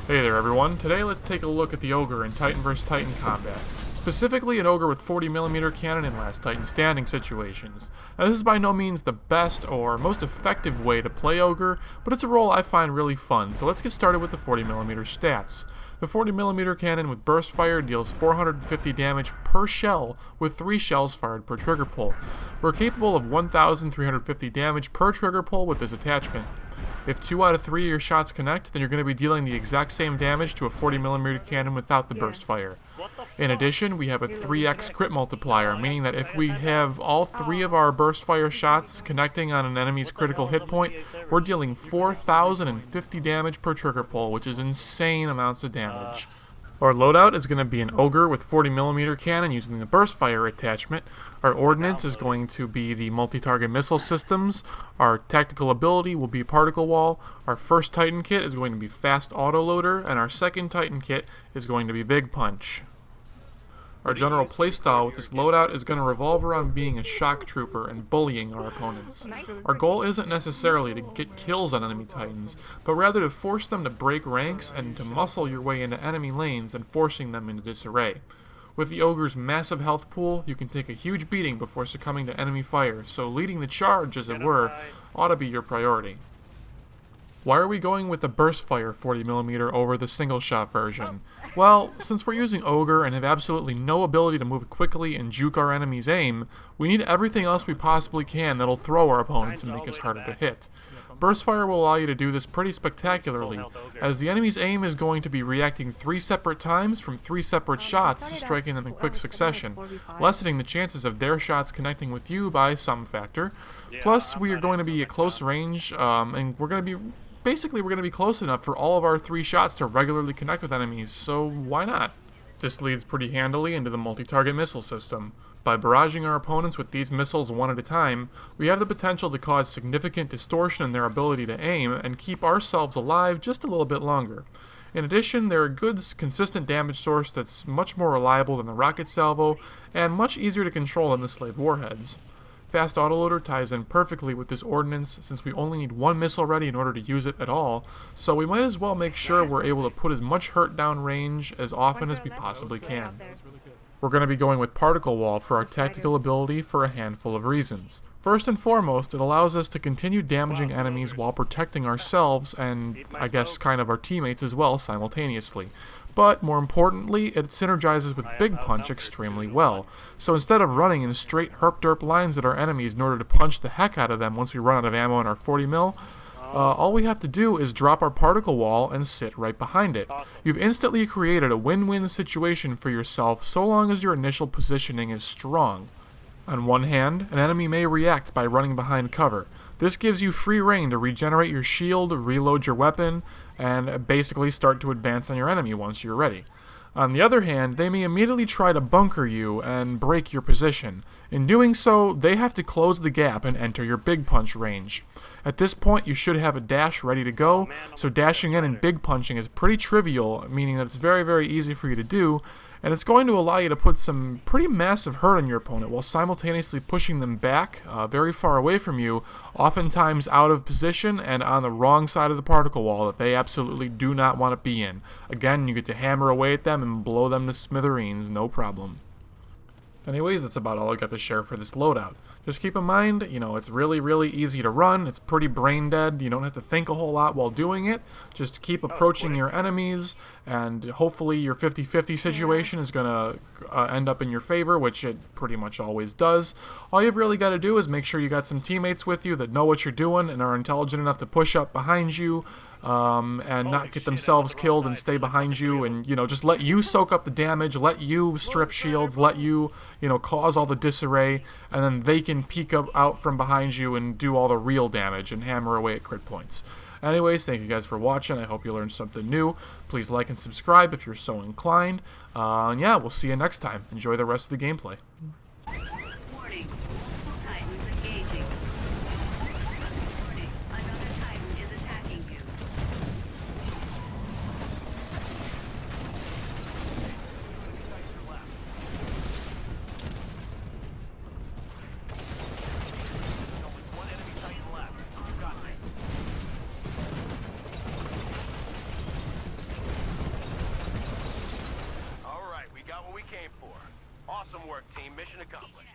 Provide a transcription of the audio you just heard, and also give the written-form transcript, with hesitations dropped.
Hey there everyone, today let's take a look at the Ogre in Titan vs Titan combat. Specifically an Ogre with 40mm cannon in last Titan standing situations. Now this is by no means the best or most effective way to play Ogre, but it's a role I find really fun, so let's get started with the 40mm stats. The 40mm cannon with burst fire deals 450 damage per shell with 3 shells fired per trigger pull. We're capable of 1,350 damage per trigger pull with this attachment. If 2 out of 3 of your shots connect, then you're going to be dealing the exact same damage to a 40mm cannon without the burst fire. In addition, we have a 3x crit multiplier, meaning that if we have all 3 of our burst fire shots connecting on an enemy's critical hit point, we're dealing 4,050 damage per trigger pull, which is insane amounts of damage. Our loadout is going to be an Ogre with 40mm cannon using the burst fire attachment. Our ordnance is going to be the multi-target missile systems. Our tactical ability will be particle wall. Our first Titan kit is going to be fast autoloader, and our second Titan kit is going to be big punch. Our general playstyle with this loadout is going to revolve around being a shock trooper and bullying our opponents. Our goal isn't necessarily to get kills on enemy titans, but rather to force them to break ranks and to muscle your way into enemy lanes and forcing them into disarray. With the Ogre's massive health pool, you can take a huge beating before succumbing to enemy fire, so leading the charge, as it were, ought to be your priority. Why are we going with the burst fire 40mm over the single shot version? Well, since we're using Ogre and have absolutely no ability to move quickly and juke our enemy's aim, we need everything else we possibly can that'll throw our opponents and make us harder to hit. Burst fire will allow you to do this pretty spectacularly, as the enemy's aim is going to be reacting 3 separate times from 3 separate shots, striking them in quick succession, lessening the chances of their shots connecting with you by some factor. Plus, we are going to be at close range, and we're going to be close enough for all of our 3 shots to regularly connect with enemies, so why not? This leads pretty handily into the multi-target missile system. By barraging our opponents with these missiles one at a time, we have the potential to cause significant distortion in their ability to aim and keep ourselves alive just a little bit longer. In addition, they're a good, consistent damage source that's much more reliable than the rocket salvo and much easier to control than the slave warheads. Fast autoloader ties in perfectly with this ordnance since we only need 1 missile ready in order to use it at all, so we might as well make sure we're able to put as much hurt down range as often as we possibly can. We're going to be going with particle wall for our tactical ability for a handful of reasons. First and foremost, it allows us to continue damaging enemies while protecting ourselves and, I guess, kind of our teammates as well simultaneously. But, more importantly, it synergizes with Big Punch extremely well. So instead of running in straight herp-derp lines at our enemies in order to punch the heck out of them once we run out of ammo in our 40mm, all we have to do is drop our particle wall and sit right behind it. You've instantly created a win-win situation for yourself so long as your initial positioning is strong. On one hand, an enemy may react by running behind cover. This gives you free reign to regenerate your shield, reload your weapon, and basically start to advance on your enemy once you're ready. On the other hand, they may immediately try to bunker you and break your position. In doing so, they have to close the gap and enter your big punch range. At this point, you should have a dash ready to go, so dashing in and big punching is pretty trivial, meaning that it's very, very easy for you to do, and it's going to allow you to put some pretty massive hurt on your opponent while simultaneously pushing them back very far away from you, oftentimes out of position and on the wrong side of the particle wall that they absolutely do not want to be in. Again, you get to hammer away at them and blow them to smithereens, no problem. Anyways, that's about all I got to share for this loadout. Just keep in mind, it's really, really easy to run. It's pretty brain dead. You don't have to think a whole lot while doing it. Just keep approaching your enemies, and hopefully your 50-50 situation is going to end up in your favor, which it pretty much always does. All you've really got to do is make sure you got some teammates with you that know what you're doing and are intelligent enough to push up behind you, and not get themselves killed and stay behind you, and just let you soak up the damage, let you strip shields, let you cause all the disarray, and then they can peek out from behind you and do all the real damage and hammer away at crit points. Anyways, thank you guys for watching. I hope you learned something new. Please like and subscribe if you're so inclined. And yeah, we'll see you next time. Enjoy the rest of the gameplay. Warning. Titans engaging. Warning. Another Titan is attacking you. One enemy Titan left. Got it. aim for. Awesome work, team. Mission accomplished.